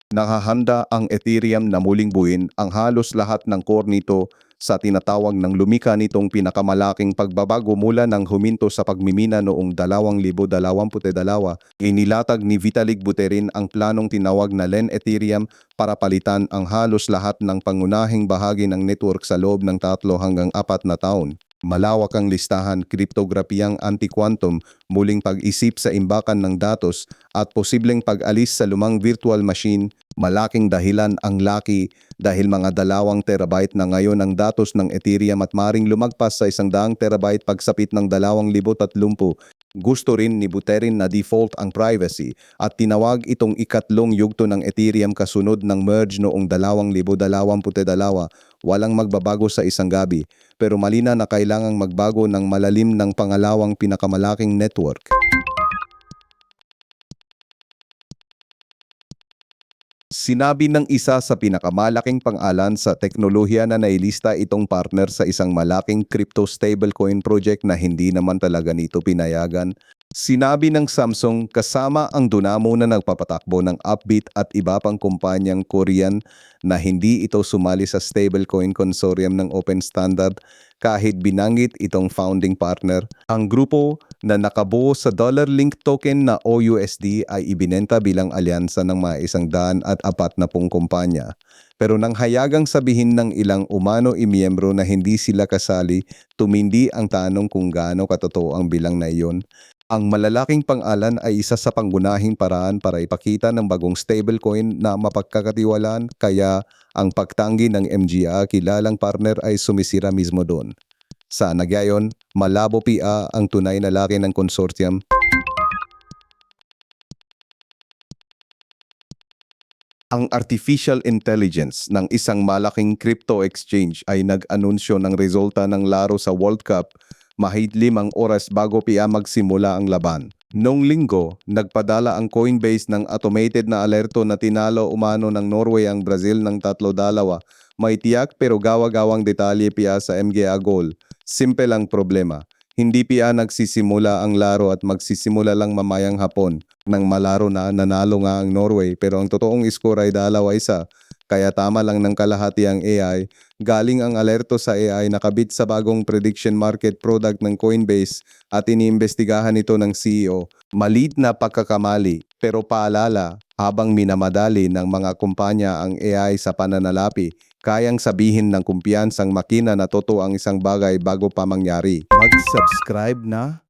Nakahanda ang Ethereum na muling buuin ang halos lahat ng core nito sa tinatawag ng lumika nitong pinakamalaking pagbabago mula nang huminto sa pagmimina noong 2022. Inilatag ni Vitalik Buterin ang planong tinawag na Len Ethereum para palitan ang halos lahat ng pangunahing bahagi ng network sa loob ng 3 hanggang 4 na taon. Malawak ang listahan, kriptograpiyang anti-quantum, muling pag-isip sa imbakan ng datos at posibleng pag-alis sa lumang virtual machine. Malaking dahilan ang Lucky dahil mga 2 terabyte na ngayon ang datos ng Ethereum at maring lumagpas sa 100 terabyte pagsapit ng 2030. Gusto rin ni Buterin na default ang privacy at tinawag itong ikatlong yugto ng Ethereum kasunod ng merge noong 2022. Walang magbabago sa isang gabi, pero malina na kailangang magbago ng malalim ng pangalawang pinakamalaking network. Sinabi ng isa sa pinakamalaking pangalan sa teknolohiya na nailista itong partner sa isang malaking crypto stablecoin project na hindi naman talaga nito pinayagan. Sinabi ng Samsung kasama ang Dunamo na nagpapatakbo ng Upbit at iba pang kumpanyang Korean na hindi ito sumali sa stablecoin consortium ng Open Standard kahit binanggit itong founding partner. Ang grupo na nakabuo sa dollar-linked token na OUSD ay ibinenta bilang alyansa ng mga 140 kumpanya. Pero nang hayagang sabihin ng ilang umano imiyembro na hindi sila kasali, tumindi ang tanong kung gaano katotoo ang bilang na iyon. Ang malalaking pangalan ay isa sa pangunahing paraan para ipakita ng bagong stablecoin na mapagkakatiwalaan, kaya ang pagtanggi ng MGA kilalang partner ay sumisira mismo doon. Sa nagyayon, malabo pa ang tunay na laki ng consortium. Ang artificial intelligence ng isang malaking crypto exchange ay nag-anunsyo ng resulta ng laro sa World Cup mahigit 5 oras bago magsimula ang laban. Noong linggo, nagpadala ang Coinbase ng automated na alerto na tinalo umano ng Norway ang Brazil ng 3-2. May tiyak pero gawa-gawang detalye sa MGA goal. Simple ang problema. Hindi nagsisimula ang laro at magsisimula lang mamayang hapon. Nang malaro na, nanalo nga ang Norway pero ang totoong score ay 2-1. Kaya tama lang ng kalahati ang AI. Galing ang alerto sa AI nakabit sa bagong prediction market product ng Coinbase at iniimbestigahan ito ng CEO. Maliit na pagkakamali, pero paalala, habang minamadali ng mga kumpanya ang AI sa pananalapi, kayang sabihin ng kumpiyansang makina na totoo ang isang bagay bago pa mangyari. Mag-subscribe na!